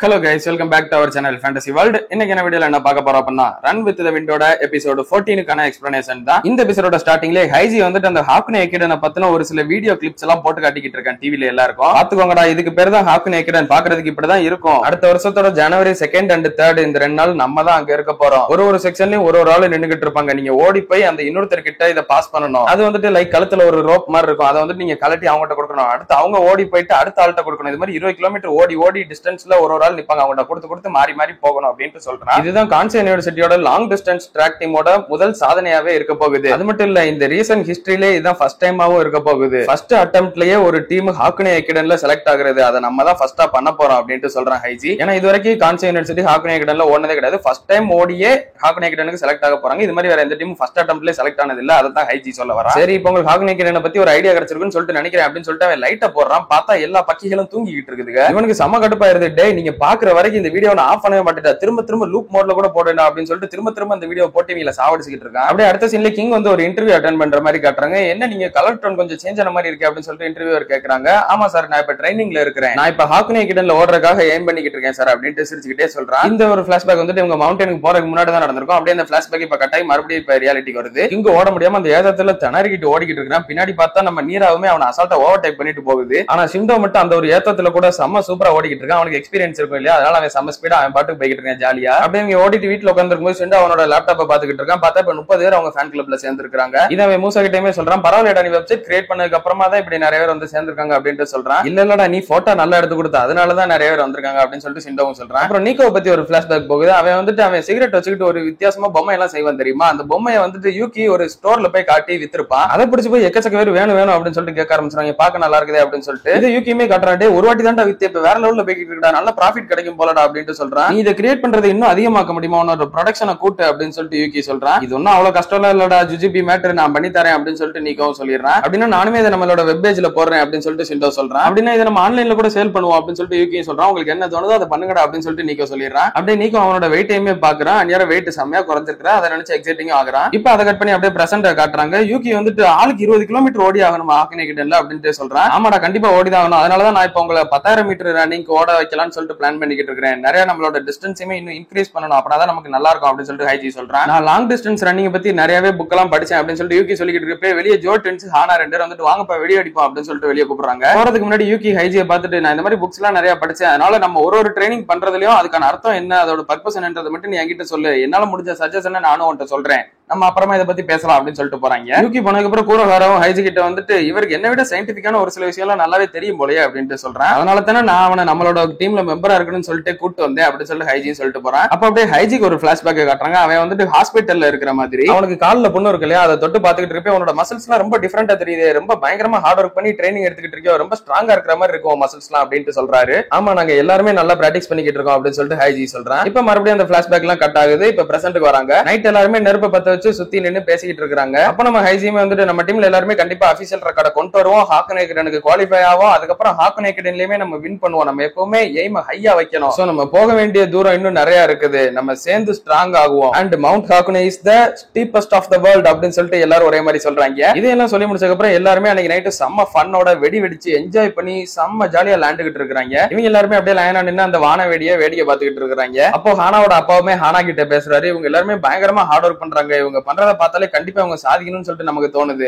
Hello guys, welcome back to our channel Fantasy World. இன்னைக்கு என்ன வீடியோல என்ன பார்க்க போறோம் அப்படினா Run with the Windோட எபிசோட் 14 க்கான எக்ஸ்பிளனேஷன் தான். இந்த எபிசோடோட ஸ்டார்டிங்ல ஹைஜி வந்துட்டு அந்த ஹாக் நேக்கெட்ன பத்தின ஒரு சில வீடியோ கிளிப்ஸ் எல்லாம் போட்டு காட்டிக்கிட்டு இருக்கான் டிவில எல்லாருக்கும். பாத்துக்கோங்கடா, இதுக்கு பேர் தான் ஹாக் நேக்கெட். பார்க்கிறதுக்கு இப்படி தான் இருக்கும். அடுத்த வருஷத்தோட ஜனவரி 2nd and 3rd இந்த ரெண்டு நாள் நம்ம தான் அங்க இருக்க போறோம். ஒரு செக்ஷன்லயும் ஒரு ஆளு நின்னுகிட்டு இருப்பாங்க. நீங்க ஓடி போய் அந்த இன்னொருத்தர் கிட்ட இத பாஸ் பண்ணனும். அது வந்துட்டு லைக் கழுத்துல ஒரு ரோப் மாதிரி இருக்கும். அதை வந்துட்டு நீங்க கழட்டி அவங்ககிட்ட கொடுக்கணும். அடுத்து அவங்க ஓடி போயிட்டு அடுத்த ஆள்கிட்ட கொடுக்கணும். இது மாதிரி 20 கிலோமீட்டர் ஓடி டிஸ்டன்ஸ்ல ஒரு ஆள் நிப்பாங்க. அவங்ககிட்ட கொடுத்து மாறி போகணும் அப்படின்னு சொல்றான். இதுதான் கான்சே யுனிவர்சிட்டியோட லாங் டிஸ்டன்ஸ் ட்ராக் டீமோட முதல் சாதனையாவே இருக்க போகுது. அது மட்டும் இல்ல, இந்த ரீசன்ட் ஹிஸ்டரியிலே இதுதான் ஃபர்ஸ்ட் டைமாவும் இருக்க போகுது. ஃபர்ஸ்ட் அட்டெம்ப்ட்லயே ஒரு டீம் ஹாக்குனே அகாடமில செலக்ட் ஆகுறது, அதை நம்ம தான் ஃபர்ஸ்டா பண்ண போறோம் அப்படின்னு சொல்றான் ஹைஜி. ஏன்னா இது வரைக்கும் கான்சே யுனிவர்சிட்டி ஹாக்குனே அகாடமில ஓடுனதே கிடையாது. ஃபர்ஸ்ட் டைம் ஓடியே ஹாக்குனே அகாடமிக்கு செலக்ட் ஆக போறாங்க. இது மாதிரி வேற எந்த டீம் ஃபர்ஸ்ட் அட்டெம்ப்ட்லயே செலக்ட் ஆனது இல்ல. அதான் ஹைஜி சொல்ல வரா. சரி, இப்போ உங்களுக்கு ஹாக்குனே அகாடமி பத்தி ஒரு ஐடியா கிடைச்சிருக்குன்னு சொல்லிட்டு நினைக்கிறேன் அப்படின்னு சொல்லிட்டு அவன் லைட்டா போடுறான். பார்த்தா எல்லா பக்கிகளும் தூங்கிட்டு இருக்குதுங்க. இவனுக்கு செம கடுப்பாயிருது. டே, நீங்க பாக்குற வரைக்கும் இந்த வீடியோ ஆஃப் பண்ணவே மாட்டேன், திரும்ப லூப் மோட்ல கூட போடுறேன் அப்படின்னு சொல்லிட்டு திரும்ப அந்த வீடியோ போட்டு இவங்கள சாவடிச்சிட்டு இருக்கான். அப்படியே அடுத்த சீன்ல கிங் வந்து ஒரு இன்டர்வியூ அட்டெண்ட் பண்ற மாதிரி காட்டுறாங்க. என்ன நீங்க கலர் டோன் கொஞ்சம் சேஞ்ச் ஆன மாதிரி இருக்கு அப்படின்னு சொல்லிட்டு இன்டர்வியூவர் கேக்குறாங்க. ஆமா சார், நான் இப்ப ட்ரைனிங்ல இருக்கிறேன். நான் இப்ப ஹாக்குனே அகாடமில ஓடுறதுக்காக எய்ம் பண்ணிக்கிட்டு இருக்கேன் சார் அப்படின்னு சிரிச்சுக்கிட்டே சொல்றான். இந்த ஒரு பிளாஷ்பேக் வந்துட்டு இவங்க மவுண்டனுக்கு போறதுக்கு முன்னாடி தான் நடந்திருக்கும். அப்படியே அந்த பிளாஷ்பேக் இப்ப கட்டாய் மறுபடியும் இப்ப ரியாலிட்டிக்கு வருது. இங்க ஓட முடியாம அந்த ஏதத்துல திணறிக்கிட்டு ஓடிக்கிட்டு இருக்கான். பின்னாடி பார்த்தா நம்ம நீராவுமே அவனை அசால்ட்டா ஓவர்டேக் பண்ணிட்டு போகுது. ஆனா சிண்டோ மட்டும் அந்த ஒரு ஏத்தத்துல கூட செம்ம சூப்பரா ஓடிக்கிட்டு இருக்கான். அவனுக்கு எக்ஸ்பீரியன்ஸ் இருக்கும் இல்லையா, அதனால அவன் செம்ம ஸ்பீடா அவன் பாட்டுக்கு போய்கிட்டு இருக்கான் ஜாலியா. அப்படியே இங்க ஓடிட்டு வீட்டுல உட்காந்துருக்கும் போது அவனோட லேப்டாப்பை பாத்துக்கிட்டு இருக்கான். பார்த்தா இப்ப 30 பேர் அவங்க ஃபேன் கிளப்ல சேர்ந்திருக்காங்க. இதை அவன் மூசா கிட்டயுமே சொல்றான். பரவாயில்லடா, நீ வெப்சைட் கிரியேட் பண்ணதுக்கு அப்புறமா தான் இப்படி நிறைய பேர் வந்து சேர்ந்திருக்காங்க அப்படின்ட்டு சொல்றான். இல்லடா, நீ போட்டோ நல்லா எடுத்து கொடுத்த, அதனாலதான் நிறைய பேர் வந்திருக்காங்க அப்படின்னு சொல்லிட்டு சிண்டோவும் சொல்றான். அப்புறம் நீக்கோ பத்தி ஒரு பிளாஷ்பேக் போகுது. அவன் வந்துட்டு அவன் சிகரெட் வச்சுக்கிட்டு ஒரு வித்தியாசமா பொம்மை எல்லாம் செய்வான் தெரியுமா. அந்த பொம்மையை வந்துட்டு யூகி ஒரு ஸ்டோர்ல போய் காட்டி வித்திருப்பான். அதை பிடிச்சு போய் எக்கச்சக்க பேர் வேணும் அப்படின்னு சொல்லிட்டு கேட்க ஆரம்பிச்சாங்க. பாக்க நல்லா இருக்குது அப்படின்னு சொல்லிட்டு இது யூகியுமே காட்டுறான். ஒரு வாட்டி தான்டா வித்து, இப்ப வேற லெவல்ல போய்கிட்டு இருக்கா, நல்ல ப்ராஃபிட் கிடைக்கும் போலடா அப்படின்னு சொல்றான். நீ இதை கிரியேட் பண்றது இன்னும் அதிகமாக்க முடியுமா, உன்னோட ப்ரொடக்ஷனை கூட்டு அப்படின்னு சொல்லிட்டு யூகி சொல்றான். இது ஒன்னும் அவ்வளவு கஷ்டம் இல்லடா, ஜுஜிபி மேட்டர் நான் பண்ணி தரேன் அப்படின்னு சொல்லிட்டு நீக்கவும் சொல்லிடுறான். அப்படின்னா நானுமே இதை நம்மளோட வெப் பேஜ்ல போடுறேன் அப்படின்னு சொல்லிட்டு சிண்டோ சொல்றான். அப்படின்னா இதை நம்ம ஆன்லைன்ல கூட சேல் பண்ணுவோம் அப்படின்னு சொல்லிட்டு யூகியும் சொல்றான். உங்களுக்கு என்ன தோணுதோ அதை பண்ணுங்கடா அப்படின்னு சொல்லிட்டு நீக்கோ சொல்லிடுறான். அப்படியே நீக்கோ அவனோட வெயிட்டையுமே பாக்குறான். அந்நேரம் வெயிட் செம்மையா குறைஞ்சிருக்கா. அதை நினைச்சு எக்ஸைட்டிங் ஆகுறான். இப்ப அதை கட் பண்ணி அப்படியே பிரசன்ட் காட்டுறாங்க. யூகி வந்துட்டு ஆளுக்கு 20 கிலோமீட்டர் ஓடி ஆகணும் ஹாக்குனே அகாடமில அப்படின்னு சொல்றான். ஆமாடா, கண்டிப்பா ஓடிதான் ஆகணும். அதனாலதான் நான் இப்ப உங்களை 10,000 மீட்டர் ரன்னிங் ஓட வைக்கலாம்னு சொல்லிட்டு பிளான் பண்ணிக்கிட்டு இருக்கிறேன். நிறைய நம்மளோட டிஸ்டன்ஸுமே இன்னும் இன்க்ரீஸ் பண்ணணும், அப்படின்னா நமக்கு நல்லா இருக்கும் அப்படின்னு சொல்லிட்டு ஹைஜி சொல்றான். நான் லாங் டிஸ்டன்ஸ் ரன்னிங் பத்தி நிறையவே புக் எல்லாம் படிச்சேன் அப்படின்னு சொல்லிட்டு யூகி சொல்லிக்கிட்டு இருப்பே வெளியே ஜோ டென்ஸ் ஹானா 2 பேர் வந்துட்டு வாங்கப்பா வெளியே அடிப்போம் அப்படின்னு சொல்லிட்டு வெளியே கூப்பிடுறாங்க. போறதுக்கு முன்னாடி யூகி ஹைஜியை பார்த்துட்டு நான் இந்த மாதிரி புக்ஸ் எல்லாம் நிறைய படிச்சேன், அதனால நம்ம ஒரு ட்ரைனிங் பண்றதுலயும் அதுக்கான அர்த்தம் என்ன, அதோட பர்பஸ் என்னன்றதை மட்டும் நீ என்கிட்ட சொல்லு, என்னால முடிஞ்ச சஜஷன் நானும் உன்கிட்ட சொல்றேன், நம்ம அப்புறமா இதை பத்தி பேசலாம் அப்படின்னு சொல்லிட்டு போறாங்க. யூகி போனதுக்கு அப்புறம் கூரோஹாராவும் ஹைஜி கிட்ட வந்துட்டு இவருக்கு என்ன விட சயின்டிபிக்கான ஒரு சில விஷயம் எல்லாம் நல்லாவே தெரியும் போலயே அப்படின்ட்டு சொல்றேன். அதனால தானே நான் அவனை நம்மளோட டீம்ல மெம்பரா இருக்கணும்னு சொல்லிட்டு கூட்டு வந்தேன் அப்படின்னு சொல்லிட்டு ஹைஜின்னு சொல்லிட்டு போறான். அப்ப அப்படியே ஹைஜிக்கு ஒரு பிளாஷ்பேக் காட்டுறாங்க. அவன் வந்துட்டு ஹாஸ்பிட்டல்ல இருக்கிற மாதிரி அவனுக்கு காலில் புண்ணு இருக்கு இல்லையா, அதை தொட்டு பாத்துக்கிட்டு இருப்பேன். உன்னோட மசில்ஸ் எல்லாம் ரொம்ப டிஃபரெண்டா தெரியுது, ரொம்ப பயங்கரமா ஹார்ட் ஒர்க் பண்ணி ட்ரைனிங் எடுத்துக்கிட்டு இருக்கோம், ரொம்ப ஸ்ட்ராங்கா இருக்கிற மாதிரி இருக்கும் மசில்ஸ் எல்லாம் அப்படின்ட்டு சொல்றாரு. ஆமா, நாங்க எல்லாருமே நல்லா பிராக்டிஸ் பண்ணிக்கிட்டு இருக்கோம் அப்படின்னு சொல்லிட்டு ஹைஜி சொல்றான். இப்ப மறுபடியும் அந்த பிளாஷ்பேக் எல்லாம் கட் ஆகுது. இப்ப பிரசன்ட்க்கு வராங்க. நைட் எல்லாருமே நெருப்பை பத்த வச்சு சுத்தி நின்று பேசிக்கிட்டு இருக்காங்க. அப்ப நம்ம ஹைஜியுமே வந்துட்டு நம்ம டீம்ல எல்லாருமே கண்டிப்பா அபிஷியல் ரெக்கார்டை கொண்டு வருவோம், ஹாக்குனே அகாடமிக்கு குவாலிஃபை ஆகும், அதுக்கப்புறம் ஹாக்குனே அகாடமிலயுமே நம்ம வின் பண்ணுவோம், நம்ம எப்பவுமே எய்ம் ஹையா வைக்கணும், சோ நம்ம போக வேண்டிய தூரம் இன்னும் நிறைய இருக்குது, நம்ம சேர்ந்து ஸ்ட்ராங் ஆகுவோம், அண்ட் மவுண்ட் ஹாக்குனே is the steepest of the world அப்படின்னு சொல்லிட்டு எல்லாரும் ஒரே மாதிரி சொல்றாங்க. இதெல்லாம் சொல்லி முடிச்சதுக்கு அப்புறம் எல்லாருமே அன்னைக்கு நைட்டு செம்ம ஃபன்னோட வெடிச்சு என்ஜாய் பண்ணி செம்ம ஜாலியா லேண்டுகிட்டு இருக்காங்க. இவங்க எல்லாருமே அப்படியே லைனா நின்று அந்த வான வெடியை வேடிக்கை பார்த்துக்கிட்டு இருக்காங்க. அப்போ ஹானாவோட அப்பாவுமே ஹானா கிட்ட பேசுறாரு. இவங்க எல்லாருமே பயங்கரமா ஹார்ட் ஒர்க் பண்றாங்க, இவங்க பண்றதை பார்த்தாலே கண்டிப்பா அவங்க சாதிக்கணும்னு சொல்லிட்டு நமக்கு தோணுது.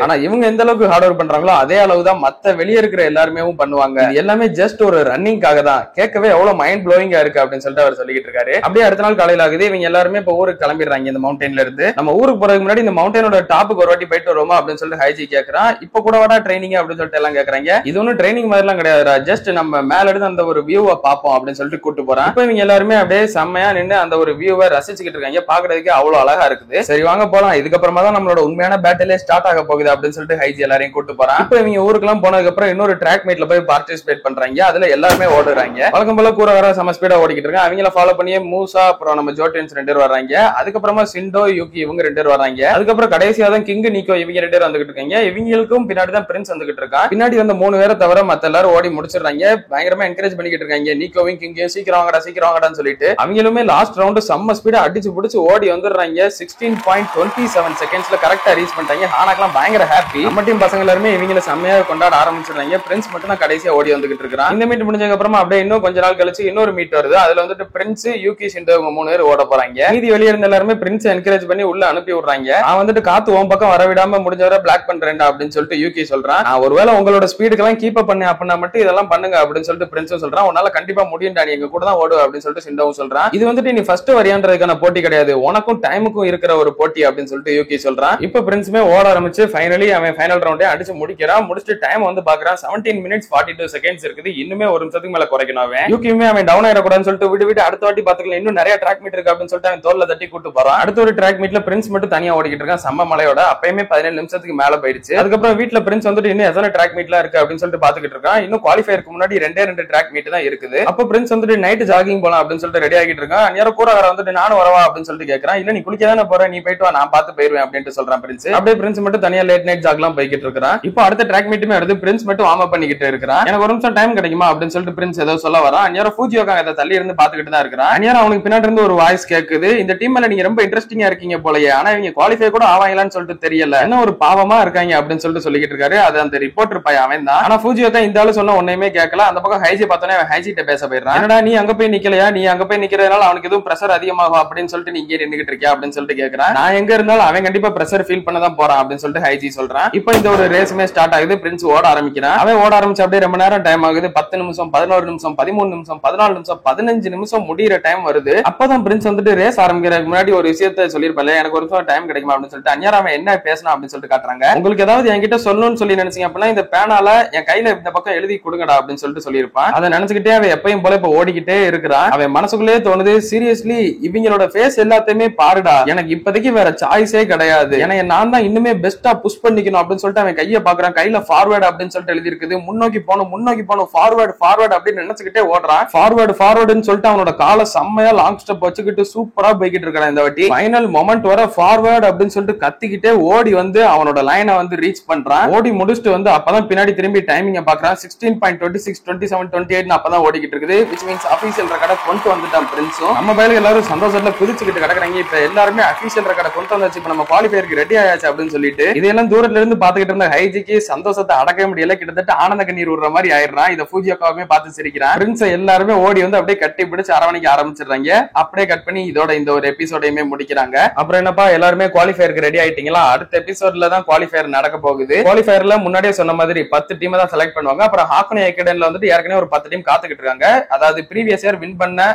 ஆனா இவங்க எந்த அளவுக்கு ஹார்ட் ஒர்க் பண்றாங்களோ அதே அளவு தான் மத்த வெளியே இருக்கிற எல்லாருமே பண்ணுவாங்க. எல்லாமே ஜஸ்ட் ஒரு ரன்னிங்காக தான். கேட்கவே எவ்வளவு மைண்ட் ப்ளோயிங்கா இருக்கு அப்படின்னு சொல்லிட்டு அவர் சொல்லிட்டு இருக்காரு. அப்படியே அடுத்த நாள் காலையில ஆகுது. இவங்க எல்லாருமே இப்ப ஊருக்கு கிளம்பிடுறாங்க இந்த மவுண்டன்ல இருந்து. நம்ம ஊருக்கு போறதுக்கு முன்னாடி இந்த மவுண்டனோட டாப்புக்கு ஒரு வாட்டி போயிட்டு வருவோமா அப்படின்னு சொல்லிட்டு ஹைஜி கேக்குறான். இப்ப கூட வாடா ட்ரைனிங் அப்படின்னு சொல்லிட்டு எல்லாம் கேக்குறாங்க. இது ஒன்னும் ட்ரைனிங் மாதிரி எல்லாம் கிடையாது, ஜஸ்ட் நம்ம மேல இருந்து அந்த ஒரு வியூவை பார்ப்போம் அப்படின்னு சொல்லிட்டு கூட்டு போறான். இப்ப இவங்க எல்லாருமே அப்படியே செம்மையா நின்று அந்த ஒரு வியூவை ரசிச்சுக்கிட்டு இருக்காங்க. பாக்குறதுக்கு அவ்வளவு அழகா இருக்குது. சரி வாங்க போலாம், இதுக்கப்புறமா தான் நம்மளோட உண்மையான பேட்டிலே ஸ்டார்ட் ஆக போகுது அப்படின்னு சொல்லிட்டு ஹைஜி எல்லாரையும் கூட்டு போறான். இப்ப இவங்க ஊருக்குலாம் போனதுக்கு அப்புறம் இன்னொரு ட்ராக் மீட்ல போய் பார்ட்டிசிபேட் பண்றாங்க. அதுல எல்லாருமே ஓடுறாங்க. வழக்கம் போல கூட வர சம ஸ்பீடா ஓடிக்கிட்டு இருக்காங்க. அவங்கள ஃபாலோ பண்ணியே மூசா அப்புறம் நம்ம ஜோட்டன்ஸ் 2 பேர் வர்றாங்க. அதுக்கப்புறமா சிண்டோ யூகி இவங்க 2 பேர் வர்றாங்க. அதுக்கப்புறம் கடைசியா தான் கிங் நீக்கோ இவங்க 2 பேர் வந்துகிட்டு இருக்காங்க. இவங்களுக்கும் பின்னாடி தான் பிரின்ஸ் வந்துகிட்டு இருக்கான். பின்னாடி வந்து 3 பேரை தவிர மத்த எல்லாரும் ஓடி முடிச்சிடுறாங்க. பயங்கரமா என்கரேஜ் பண்ணிக்கிட்டு இருக்காங்க நீக்கோவையும் கிங்கையும், சீக்கிரம் வாங்கடான்னு சொல்லிட்டு. அவங்களுமே லாஸ்ட் ரவுண்ட் செம்ம ஸ்பீடா அடிச்சு பிடிச்சு ஓடி வந்துடுறாங்க. 16.20 27 செகண்ட்ஸ்ல கரெக்டா ரீச் பண்ணிட்டாங்க. ஹானாக்கெல்லாம் பயங்கர ஹாப்பி. நம்ம டீம் பசங்க எல்லாருமே இவங்கள செம்மையா கொண்டாட ஆரம்பிச்சிருந்தாங்க. பிரின்ஸ் மட்டும் தான் கடைசியா ஓடி வந்துகிட்டு இருக்கான். இந்த மீட் முடிஞ்சதுக்கு அப்புறமா அப்படியே இன்னும் கொஞ்ச நாள் கழிச்சு இன்னொரு மீட் வருது. அதுல வந்துட்டு பிரின்ஸ், யூகி, ஷிண்டோ இவங்க 3 பேர் ஓட போறாங்க. மீதி வெளிய இருந்த எல்லாருமே பிரின்ஸ் என்கரேஜ் பண்ணி உள்ள அனுப்பி விடுறாங்க. நான் வந்துட்டு காத்து உன் பக்கம் வர விடாம முடிஞ்சவரை பிளாக் பண்றேன்டா அப்படின்னு சொல்லிட்டு யூகி சொல்றான். நான் ஒருவேளை உங்களோட ஸ்பீடுக்கெல்லாம் கீப் அப் பண்ண அப்படின்னா மட்டும் இதெல்லாம் பண்ணுங்க அப்படின்னு சொல்லிட்டு பிரின்ஸும் சொல்றான். உன்னால கண்டிப்பா முடியும்டா, நீ எங்க கூட தான் ஓடு அப்படின்னு சொல்லிட்டு ஷிண்டோவும் சொல்றான். இது வந்துட்டு நீ ஃபர்ஸ்ட் வரியான்றதுக்கான போட்டி கிடையாது, உனக்கும் டைமுக்கும் இருக்கிற ஒரு போட்டி அப்படின்னு சொல்லிட்டு யூகி சொல்றான். இப்ப பிரின்ஸுமே ஓட ஆரம்பிச்சு ஃபைனலி அவன் ஃபைனல் ரவுண்டே அடிச்சு முடிக்கிறான். முடிச்சுட்டு டைம் வந்து பாக்குறான் 17 minutes 42 seconds இருக்குது. இன்னுமே ஒரு நிமிஷத்துக்கு மேல குறைக்கணும். அவன் யூகியுமே அவன் டவுன் ஆயிடக்கூடாதுன்னு சொல்லிட்டு விட்டு அடுத்த வாட்டி பாத்துக்கலாம், இன்னும் நிறைய ட்ராக் மீட் இருக்கு அப்படின்னு சொல்லிட்டு அவன் தோல்ல தட்டி கூட்டு போறான். அடுத்த ஒரு ட்ராக் மீட்ல பிரின்ஸ் மட்டும் தனியா ஓடிக்கிட்டு இருக்கான் செம்ம மலையோட. அப்பயுமே 17 நிமிஷத்துக்கு மேல போயிடுச்சு. அதுக்கப்புறம் வீட்டுல பிரின்ஸ் வந்துட்டு இன்னும் எத்தனை ட்ராக் மீட்லாம் இருக்கு அப்படின்னு சொல்லிட்டு பாத்துக்கிட்டு இருக்கான். இன்னும் குவாலிஃபயருக்கு முன்னாடி 2 ட்ராக் மீட் தான் இருக்குது. அப்ப பிரின்ஸ் வந்துட்டு நைட் ஜாகிங் போலாம் அப்படின்னு சொல்லிட்டு ரெடி ஆகிட்டு இருக்கான். நேரம் கூறவர வந்துட்டு நானும் வரவா அப்படின்னு சொல்லிட்டு கேட்கறான். இல்ல நீ குளிக்க தானே போற, நீ போயிட்டு வா, நான் பார்த்து போயிருவேன் அப்படின்னு சொல்றான் பிரின்ஸ். அப்படியே பிரின்ஸ் மட்டும் தனியா லேட் நைட் ஜாக்லாம் போய்கிட்டு இருக்கான். இப்போ அடுத்த ட்ராக் மீட்டுமே எடுத்து பிரின்ஸ் மட்டும் வார்ம் அப் பண்ணிக்கிட்டு இருக்கான். எனக்கு ஒரு நிமிஷம் டைம் கிடைக்குமா அப்படின்னு சொல்லிட்டு பிரின்ஸ் ஏதோ சொல்ல வரான். அந்நேரம் ஃபூஜியோகா இதை தள்ளி இருந்து பாத்துக்கிட்டு தான் இருக்கிறான். அந்நேரம் அவனுக்கு பின்னாடி இருந்து ஒரு வாய்ஸ் கேக்குது, இந்த டீம் மேல நீங்க ரொம்ப இன்ட்ரெஸ்டிங்கா இருக்கீங்க போலயே, ஆனா இவங்க குவாலிஃபை கூட ஆவாங்களான்னு சொல்லிட்டு தெரியல, என்ன ஒரு பாவமா இருக்காங்க அப்படின்னு சொல்லிட்டு சொல்லிக்கிட்டு இருக்காரு. அது அந்த ரிப்போர்ட்டர் பையன் அவன் தான். ஆனா ஃபூஜியோகா இந்த ஆளு சொன்ன ஒண்ணுமே கேட்கல. அந்த பக்கம் ஹைஜி பார்த்தோன்னே ஹைஜிட்ட பேச போயிடுறான். என்னடா நீ அங்க போய் நிக்கலையா, நீ அங்க போய் நிக்கிறதுனால அவனுக்கு எதுவும் பிரஷர் அதிகமாகும் அப்படின்னு சொல்லிட்டு நீ இங்கே நின்னுகிட்டு இருக்கியா அப்படின்னு சொல்லிட்டு கேட்கறான். நான் எங்க இருந்தாலும் அவன் கண்டிப்பா பிரஷர் ஃபீல் பண்ண தான் போறான் அப்படின்னு சொல்லிட்டு ஹைஜி சொல்றான். இப்போ இந்த ஒரு ரேஸுமே ஸ்டார்ட் ஆகுது. பிரின்ஸ் ஓட ஆரம்பிக்கிறான். அவன் ஓட ஆரம்பிச்சு அப்படியே ரொம்ப நேரம் டைம் ஆகுது. 10 நிமிஷம், 11 நிமிஷம், 13 நிமிஷம், 14 நிமிஷம், 15 நிமிஷம் முடிகிற டைம் வருது. அப்பதான் பிரின்ஸ் வந்துட்டு ரேஸ் ஆரம்பிக்கிறதுக்கு முன்னாடி ஒரு விஷயத்த சொல்லிருப்பாரு, எனக்கு ஒரு நிமிஷம் டைம் கிடைக்குமா அப்படின்னு சொல்லிட்டு. அந்நேரம் அவன் என்ன பேசணும் அப்படின்னு சொல்லிட்டு காட்டுறாங்க. உங்களுக்கு ஏதாவது என்கிட்ட சொல்லணும்னு சொல்லி நினைச்சீங்க அப்படின்னா இந்த பேனால என் கையில இந்த பக்கம் எழுதி கொடுங்கடா அப்படின்னு சொல்லிட்டு சொல்லியிருப்பான். அதை நினைச்சுக்கிட்டே அவன் எப்பயும் போல இப்ப ஓடிக்கிட்டே இருக்கிறான். அவன் மனசுக்குள்ளேயே தோணுது, சீரியஸ்லி இவங்களோட ஃபேஸ் எல்லாத்தையுமே பாருடா, எனக்கு இப்போதைக்கு வேற சாய்ஸே கிடையாது, ஏன்னா நான் தான் இன்னுமே பெஸ்டா புஷ் பண்ணிக்கணும் அப்படின்னு சொல்லிட்டு அவன் கையை பாக்குறான். கையில ஃபார்வர்ட் அப்படின்னு சொல்லிட்டு எழுதி இருக்குது. முன்னோக்கி போகணும், முன்னோக்கி போகணும், ஃபார்வர்ட் ஃபார்வர்ட் அப்படின்னு நினைச்சுக்கிட்டே ஓடுறான். ஃபார்வர்ட் ஃபார்வர்டுன்னு சொல்லிட்டு அவனோட காலை செம்மையா லாங் ஸ்டெப் வச்சுக்கிட்டு சூப்பரா போய்கிட்டு இருக்கான். இந்த வாட்டி ஃபைனல் மொமெண்ட் வர ஃபார்வர்ட் அப்படின்னு சொல்லிட்டு கத்திக்கிட்டே ஓடி வந்து அவனோட லைனை வந்து ரீச் பண்றான். ஓடி முடிச்சுட்டு வந்து அப்பதான் பின்னாடி திரும்பி டைமிங்க பாக்குறான். 16.26, 27, 28 அப்பதான் ஓடிக்கிட்டு இருக்குது. which means அபிஷியல் ரெக்கார்டை கொண்டு வந்துட்டான் பிரின்ஸும். நம்ம பயிலுக்கு எல்லாரும் சந்தோஷத்துல குதிச்சுக்கிட்டு கிடக்குறாங்க. இப்ப எல்லாருமே அபிஷியல் ரெக்கார்டை கொண்டு வந்தாச்சு, இப்ப நம்ம குவாலிஃபயருக்கு ரெடி ஆயாச்சு அப்படின்னு சொல்லிட்டு இதெல்லாம் தூரத்துல இருந்து பாத்துக்கிட்டு இருந்த ஹைஜிக்கு சந்தோஷத்தை அடக்கவே முடியல. கிட்டத்தட்ட ஆனந்த கண்ணீர் விடுற மாதிரி ஆயிடுறான். இதை ஃபூஜியோகாவுமே பார்த்து சிரிக்கிறான். பிரின்ஸ் எல்லாருமே ஓடி வந்து அப்படியே கட்டி பிடிச்சு அரவணைக்க ஆரம்பிச்சிடுறாங்க. அப்படியே கட் பண்ணி இதோட இந்த ஒரு எபிசோடையுமே முடிக்கிறாங்க. அப்புறம் என்னப்பா எல்லாருமே குவாலிஃபயருக்கு ரெடி ஆயிட்டீங்களா, அடுத்த எபிசோட்ல தான் குவாலிஃபயர் நடக்க போகுது. குவாலிஃபயர்ல முன்னாடியே சொன்ன மாதிரி 10 டீம் தான் செலக்ட் பண்ணுவாங்க. அப்புறம் ஹாக்குனே ஏகடன்ல வந்துட்டு ஏற்கனவே ஒரு 10 டீம் காத்துக்கிட்டு இருக்காங்க. அதாவது ப்ரீவியஸ் இயர் வின்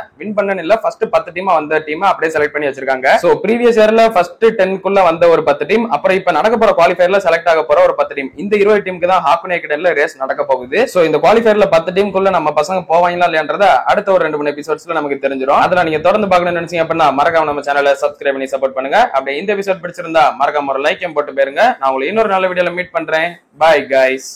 பண்ண இல்ல ஃபர்ஸ்ட் 10 டீமா வந்த டீம் அப்படியே செலக்ட் பண்ணி வச்சிருக்காங்க. சோ ப்ரீவியஸ் இயர்ல ஃபர்ஸ்ட் 10 வந்த ஒரு 10 டீம், அப்புறம் இப்ப நடக்க போற குவாலிஃபயர்ல செலக்ட் ஆக போற ஒரு 10 டீம், இந்த 20 டீமுக்கு தான் ஹாக்குனே ஏகடன்ல ரேஸ் நடக்க போகுது. சோ இந்த குவாலிஃபயர்ல 10 டீமுக்குள்ள நம்ம பசங்க போவாங்களா இல்லையான்றத அடுத்த ஒரு 2-3 எபிசோட்ஸ்ல நமக்கு தெரிஞ்சிடும். அதெல்லாம் நீங்க தொடர்ந்து பார்க்கணும்னு நினைச்சீங்க அப்படின்னா மறக்காம நம்ம சேனலை சப்ஸ்கிரைப் பண்ணி சப்போர்ட் பண்ணுங்க. அப்படியே இந்த எபிசோட் பிடிச்சிருந்தா மறக்காம ஒரு லைக் போட்டு போயிருங்க. நான் உங்களை இன்னொரு நல்ல வீடியோல மீட் பண்றேன். Bye guys.